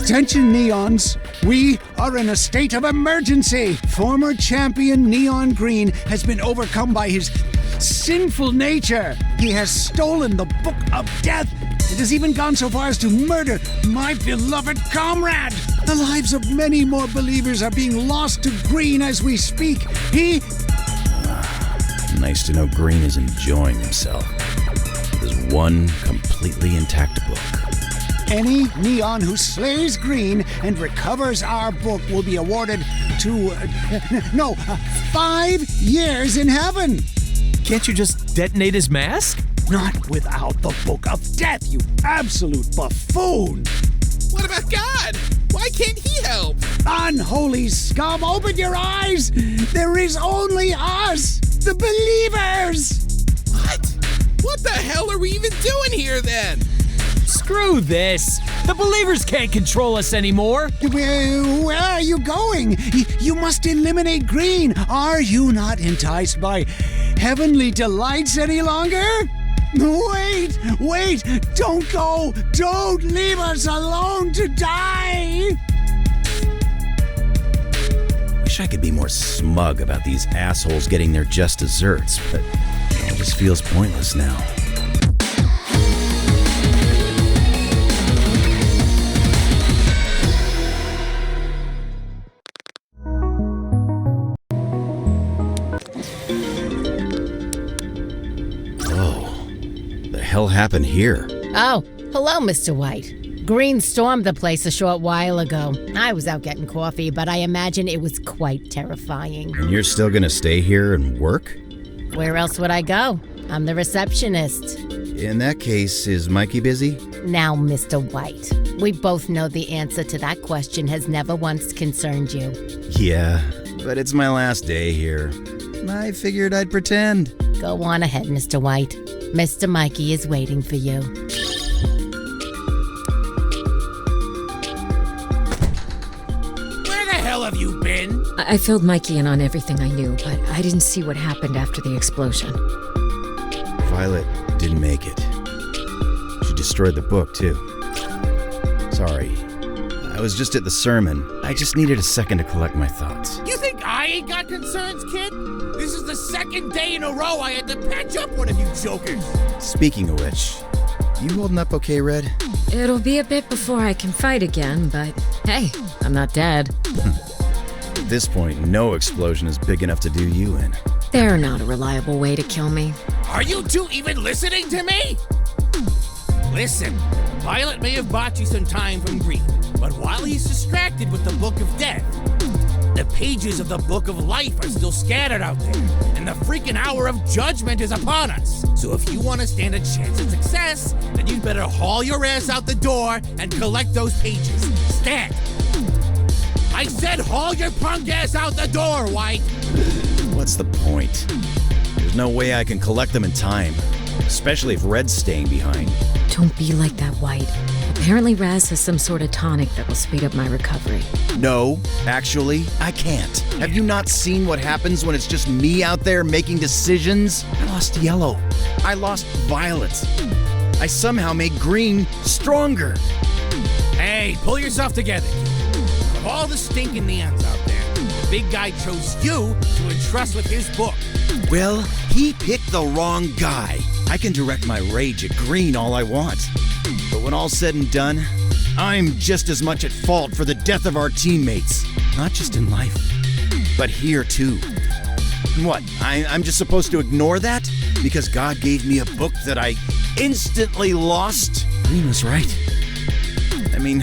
Attention, Neons. We are in a state of emergency. Former champion Neon Green has been overcome by his sinful nature. He has stolen the Book of Death and has even gone so far as to murder my beloved comrade. The lives of many more believers are being lost to Green as we speak. Nice to know Green is enjoying himself. There's one completely intact book. Any Neon who slays Green and recovers our book will be awarded 5 years in heaven. Can't you just detonate his mask? Not without the Book of Death, you absolute buffoon! What about God? Why can't he help? Unholy scum, open your eyes! There is only us, the believers! What the hell are we even doing here then? Screw this! The believers can't control us anymore! Where are you going? You must eliminate Green. Are you not enticed by heavenly delights any longer? Wait! Don't go! Don't leave us alone to die! Wish I could be more smug about these assholes getting their just desserts, but all this feels pointless now. What the hell happened here? Oh, hello, Mr. White. Green stormed the place a short while ago. I was out getting coffee, but I imagine it was quite terrifying. And you're still gonna stay here and work? Where else would I go? I'm the receptionist. In that case, is Mikey busy? Now, Mr. White, we both know the answer to that question has never once concerned you. Yeah, but it's my last day here. I figured I'd pretend. Go on ahead, Mr. White. Mr. Mikey is waiting for you. Where the hell have you been? I filled Mikey in on everything I knew, but I didn't see what happened after the explosion. Violet didn't make it. She destroyed the book, too. Sorry. I was just at the sermon. I just needed a second to collect my thoughts. You think I ain't got concerns, kid? This is the second day in a row I had to patch up one of you jokers. Speaking of which, you holding up okay, Red? It'll be a bit before I can fight again, but hey, I'm not dead. At this point, no explosion is big enough to do you in. They're not a reliable way to kill me. Are you two even listening to me? Listen, Violet may have bought you some time from Green, but while he's distracted with the Book of Death, the pages of the Book of Life are still scattered out there, and the freaking hour of judgment is upon us. So if you want to stand a chance at success, then you'd better haul your ass out the door and collect those pages. Stand! I said haul your punk ass out the door, White! What's the point? There's no way I can collect them in time, especially if Red's staying behind. Don't be like that, White. Apparently Raz has some sort of tonic that will speed up my recovery. No, actually, I can't. Have you not seen what happens when it's just me out there making decisions? I lost Yellow. I lost Violet. I somehow made Green stronger. Hey, pull yourself together. Of all the stinking neons out there, the big guy chose you to entrust with his book. Well, he picked the wrong guy. I can direct my rage at Green all I want. But when all's said and done, I'm just as much at fault for the death of our teammates. Not just in life, but here too. What, I'm just supposed to ignore that? Because God gave me a book that I instantly lost? Green was right. I mean,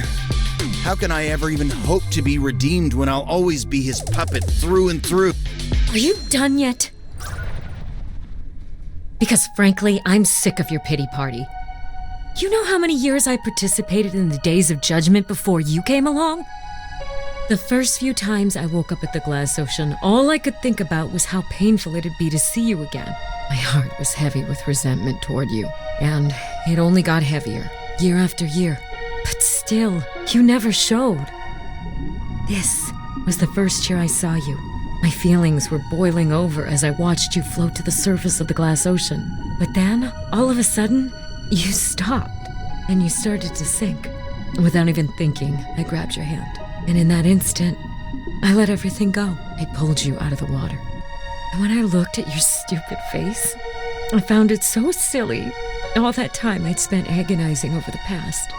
how can I ever even hope to be redeemed when I'll always be his puppet through and through? Are you done yet? Because frankly, I'm sick of your pity party. You know how many years I participated in the Days of Judgment before you came along? The first few times I woke up at the glass ocean, all I could think about was how painful it'd be to see you again. My heart was heavy with resentment toward you, and it only got heavier, year after year. But still, you never showed. This was the first year I saw you. My feelings were boiling over as I watched you float to the surface of the glass ocean. But then, all of a sudden, you stopped, and you started to sink. Without even thinking, I grabbed your hand. And in that instant, I let everything go. I pulled you out of the water. And when I looked at your stupid face, I found it so silly. All that time I'd spent agonizing over the past.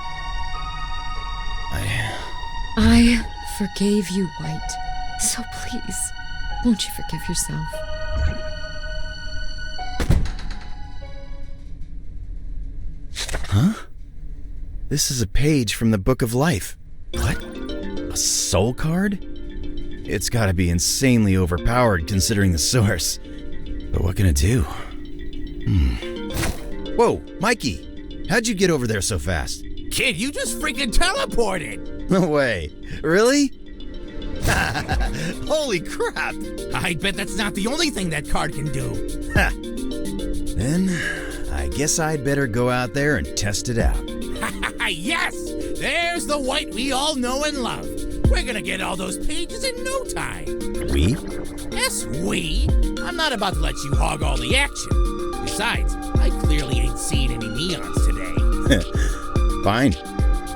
I forgave you, White. So please, won't you forgive yourself? Huh? This is a page from the Book of Life. What? A soul card? It's gotta be insanely overpowered considering the source. But what can it do? Whoa, Mikey! How'd you get over there so fast? Kid, you just freaking teleported! No way. Really? Holy crap! I bet that's not the only thing that card can do. Then, I guess I'd better go out there and test it out. Yes! There's the White we all know and love. We're gonna get all those pages in no time. We? Yes, we. I'm not about to let you hog all the action. Besides, I clearly ain't seen any neons today. Fine.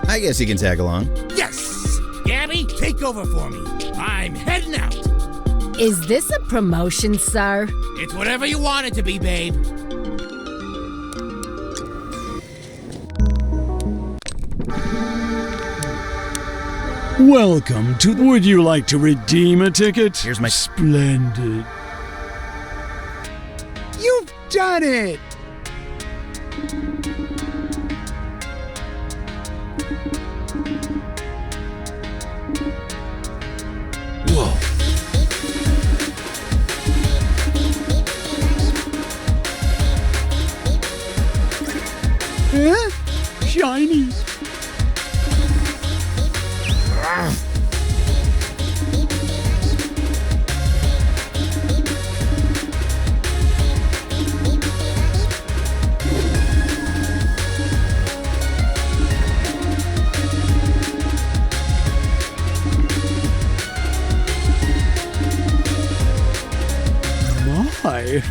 I guess you can tag along. Yes! Gabby, take over for me. I'm heading out. Is this a promotion, sir? It's whatever you want it to be, babe. Welcome to... Would you like to redeem a ticket? Here's my... Splendid. You've done it! Whoa. Huh? Shiny. My.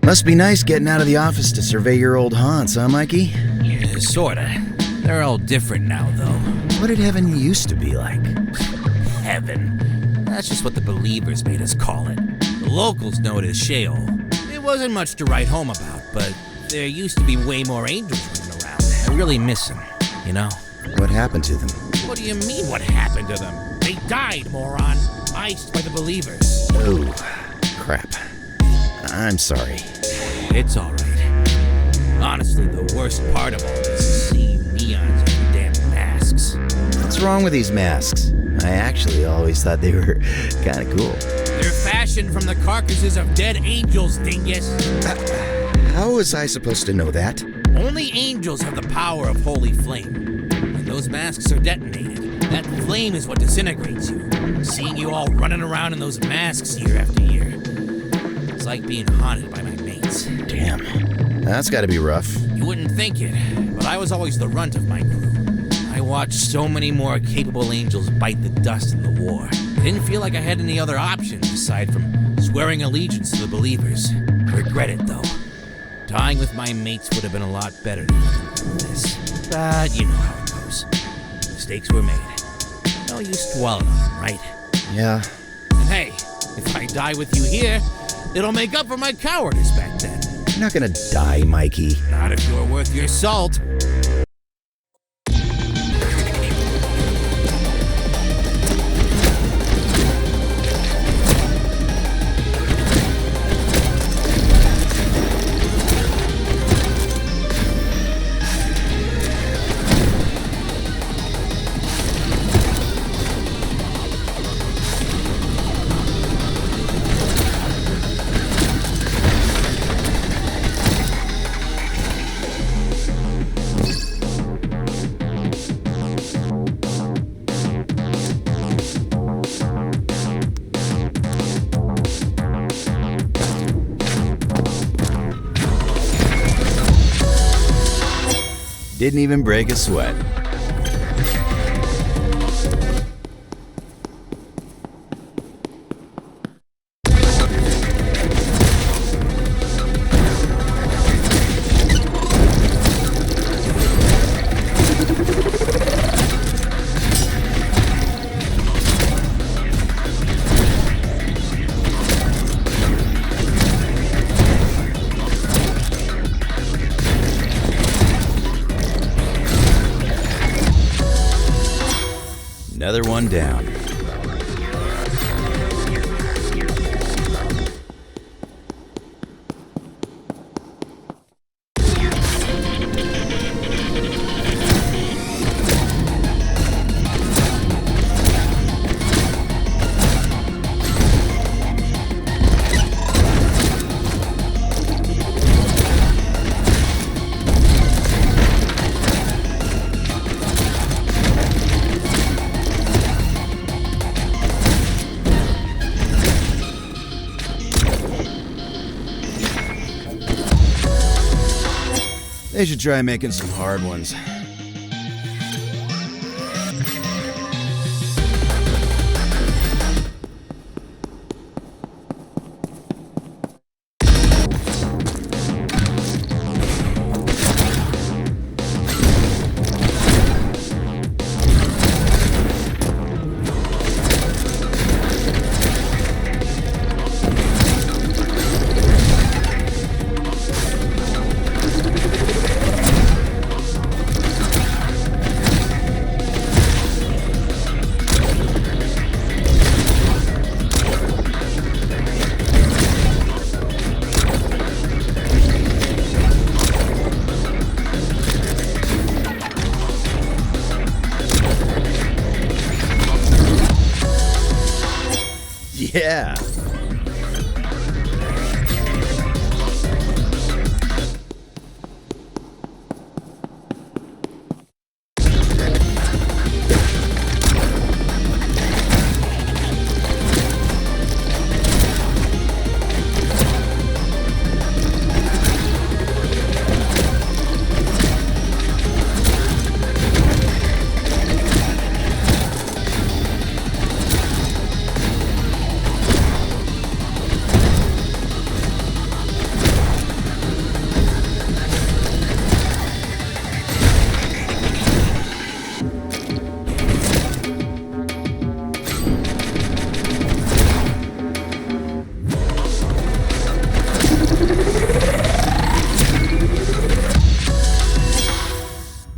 Must be nice getting out of the office to survey your old haunts, huh, Mikey? Yeah, sorta. They're all different now, though. What did heaven used to be like? Heaven. That's just what the believers made us call it. The locals know it as Sheol. It wasn't much to write home about, but there used to be way more angels running around. I really miss them, you know? What happened to them? What do you mean, what happened to them? They died, moron. Iced by the believers. Oh, crap. I'm sorry. It's alright. Honestly, the worst part of all this is seeing neons and damn masks. What's wrong with these masks? I actually always thought they were kind of cool. They're fashioned from the carcasses of dead angels, dingus. How was I supposed to know that? Only angels have the power of holy flame. When those masks are detonated, that flame is what disintegrates you. Seeing you all running around in those masks year after year. It's like being haunted by my mates. Damn. That's gotta be rough. You wouldn't think it, but I was always the runt of my crew. I watched so many more capable angels bite the dust in the war. I didn't feel like I had any other options aside from swearing allegiance to the believers. I regret it, though. Dying with my mates would have been a lot better than this. But you know how it goes. Mistakes were made. No use dwelling on them, right? Yeah. And hey, if I die with you here, it'll make up for my cowardice back then. You're not gonna die, Mikey. Not if you're worth your salt. Didn't even break a sweat. Another one down. They should try making some hard ones. Yeah.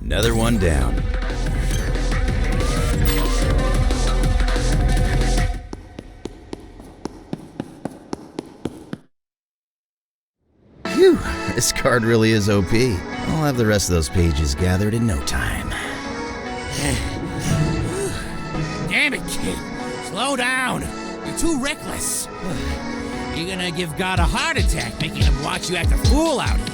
Another one down. Phew, this card really is OP. I'll have the rest of those pages gathered in no time. Damn it, kid. Slow down. You're too reckless. You're gonna give God a heart attack making him watch you act a fool out here.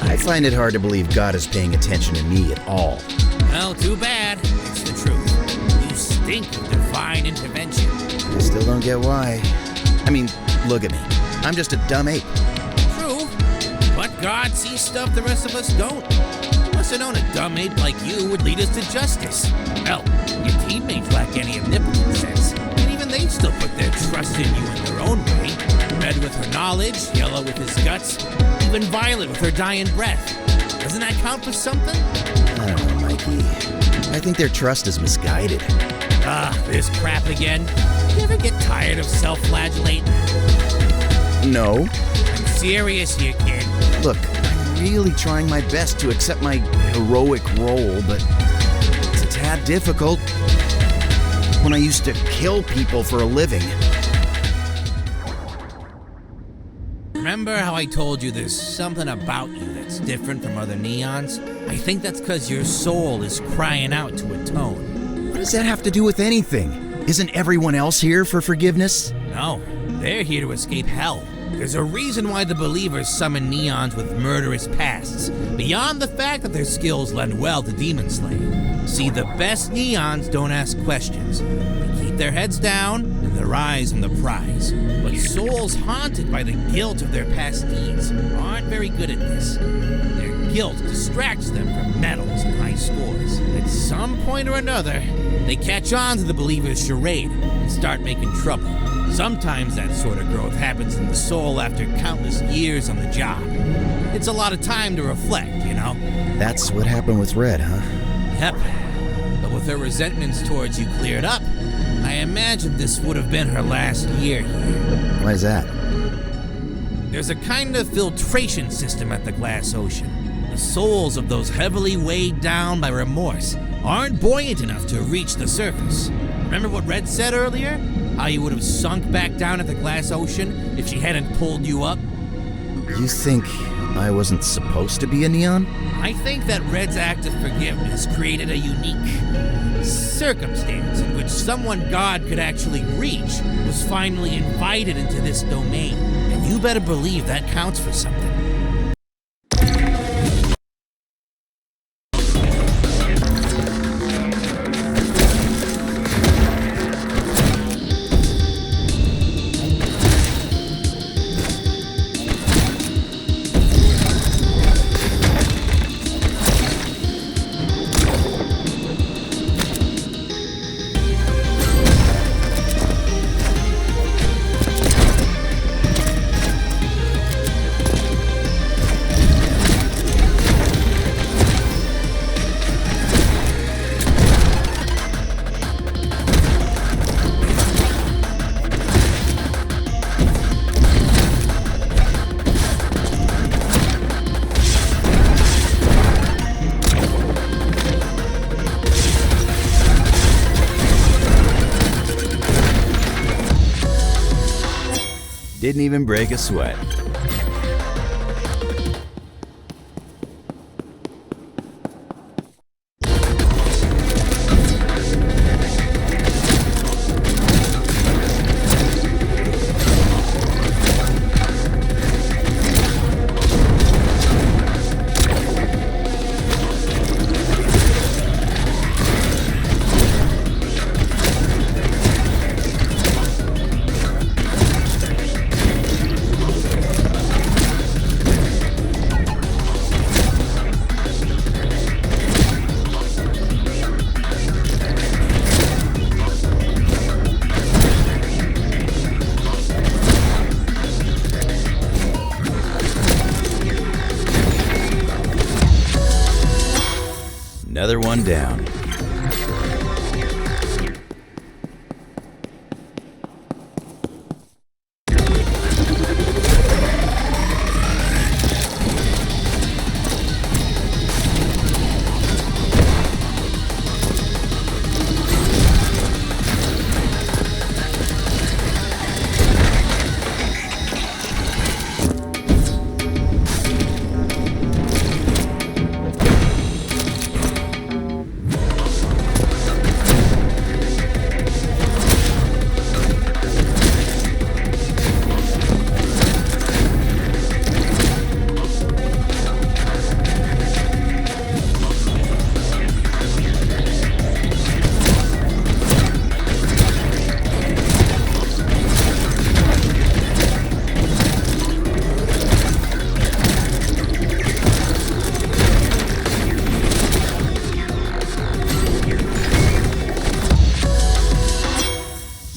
I find it hard to believe God is paying attention to me at all. Well, too bad. It's the truth. You stink of divine intervention. I still don't get why. I mean, look at me. I'm just a dumb ape. True. But God sees stuff the rest of us don't. Must have known a dumb ape like you would lead us to justice. Well, your teammates lack any omnipotent sense. And even they still put their trust in you in their own way. Red with her knowledge, yellow with his guts, even violet with her dying breath. Doesn't that count for something? I don't know, Mikey. I think their trust is misguided. This crap again. You ever get tired of self-flagellating? No. I'm serious here, kid. Look, I'm really trying my best to accept my heroic role, but it's a tad difficult when I used to kill people for a living. Remember how I told you there's something about you that's different from other neons? I think that's because your soul is crying out to atone. What does that have to do with anything? Isn't everyone else here for forgiveness? No, they're here to escape hell. There's a reason why the believers summon neons with murderous pasts, beyond the fact that their skills lend well to demon slaying. See, the best neons don't ask questions. They keep their heads down and their eyes on the prize. But souls haunted by the guilt of their past deeds aren't very good at this. They're guilt distracts them from medals and high scores. At some point or another, they catch on to the believer's charade and start making trouble. Sometimes that sort of growth happens in the soul after countless years on the job. It's a lot of time to reflect, you know? That's what happened with Red, huh? Yep. But with her resentments towards you cleared up, I imagine this would have been her last year here. Why is that? There's a kind of filtration system at the Glass Ocean. The souls of those heavily weighed down by remorse aren't buoyant enough to reach the surface. Remember what Red said earlier? How you would have sunk back down at the Glass Ocean if she hadn't pulled you up? You think I wasn't supposed to be a Neon? I think that Red's act of forgiveness created a unique circumstance in which someone God could actually reach was finally invited into this domain. And you better believe that counts for something. Didn't even break a sweat. Another one down.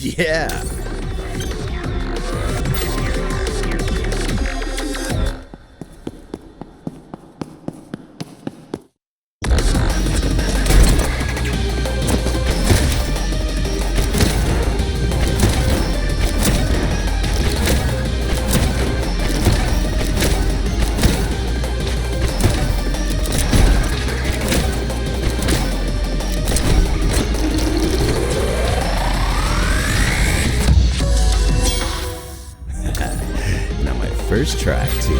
Yeah. First try, too.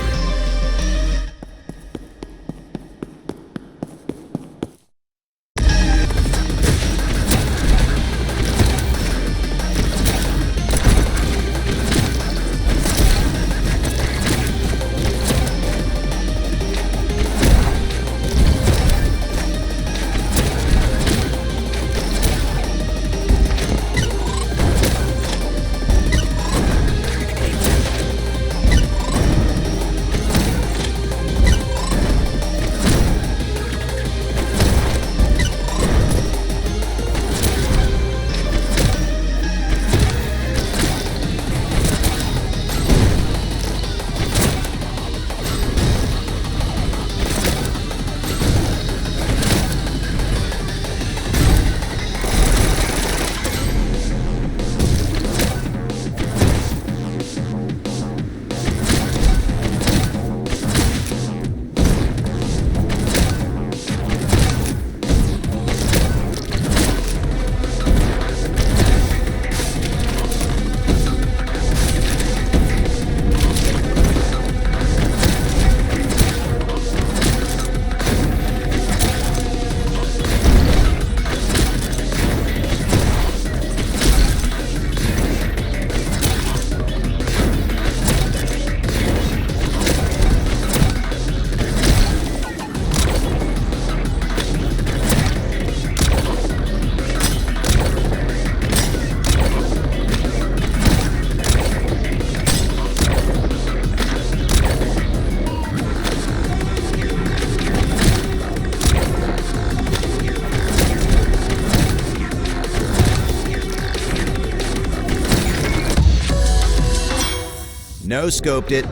No scoped it.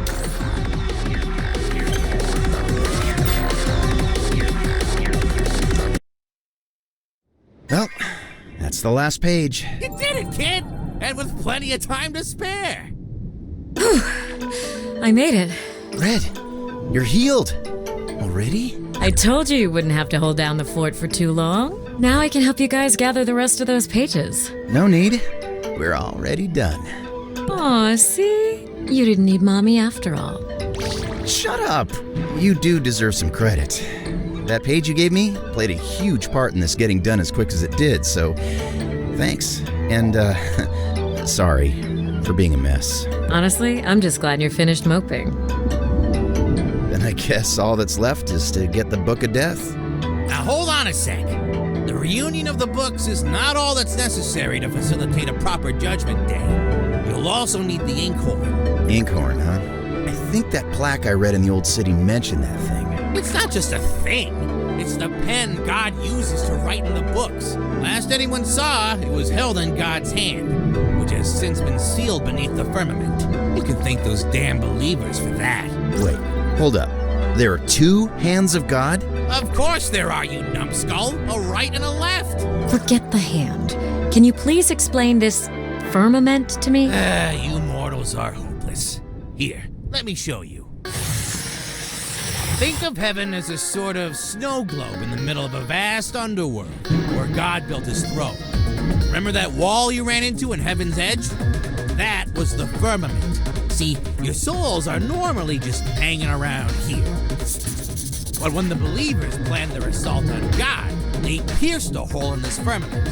Well, that's the last page. You did it, kid! And with plenty of time to spare. I made it. Red, you're healed. Already? I told you wouldn't have to hold down the fort for too long. Now I can help you guys gather the rest of those pages. No need. We're already done. Aw, see? You didn't need Mommy after all. Shut up! You do deserve some credit. That page you gave me played a huge part in this getting done as quick as it did, so thanks. And, sorry for being a mess. Honestly, I'm just glad you're finished moping. Then I guess all that's left is to get the Book of Death. Now hold on a sec. The reunion of the books is not all that's necessary to facilitate a proper judgment day. You'll also need the inkhorn. Inkhorn, huh? I think that plaque I read in the old city mentioned that thing. It's not just a thing. It's the pen God uses to write in the books. Last anyone saw, it was held in God's hand, which has since been sealed beneath the firmament. You can thank those damn believers for that. Wait, hold up. There are two hands of God? Of course there are, you numbskull. A right and a left. Forget the hand. Can you please explain this firmament to me? You mortals are hopeless. Here, let me show you. Think of heaven as a sort of snow globe in the middle of a vast underworld where God built his throne. Remember that wall you ran into in Heaven's Edge? That was the firmament. See, your souls are normally just hanging around here. But when the believers planned their assault on God, they pierced a hole in this firmament.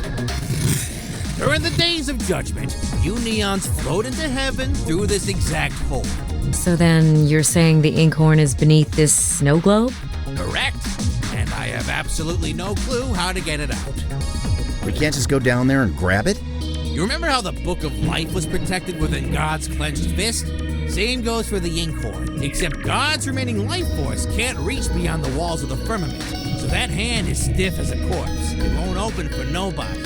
During the days of judgment, you neons float into heaven through this exact hole. So then you're saying the inkhorn is beneath this snow globe? Correct. And I have absolutely no clue how to get it out. We can't just go down there and grab it? You remember how the Book of Life was protected within God's clenched fist? Same goes for the inkhorn, except God's remaining life force can't reach beyond the walls of the firmament. So that hand is stiff as a corpse. It won't open for nobody.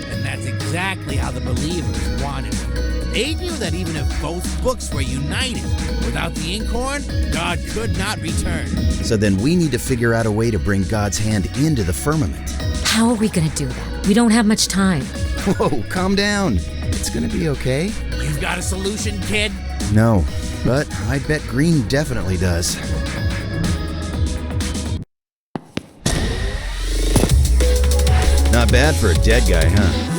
And that's exactly how the believers wanted it. They knew that even if both books were united, without the inkhorn, God could not return. So then we need to figure out a way to bring God's hand into the firmament. How are we gonna do that? We don't have much time. Whoa, calm down. It's gonna be okay. You've got a solution, kid? No, but I bet Green definitely does. Not bad for a dead guy, huh?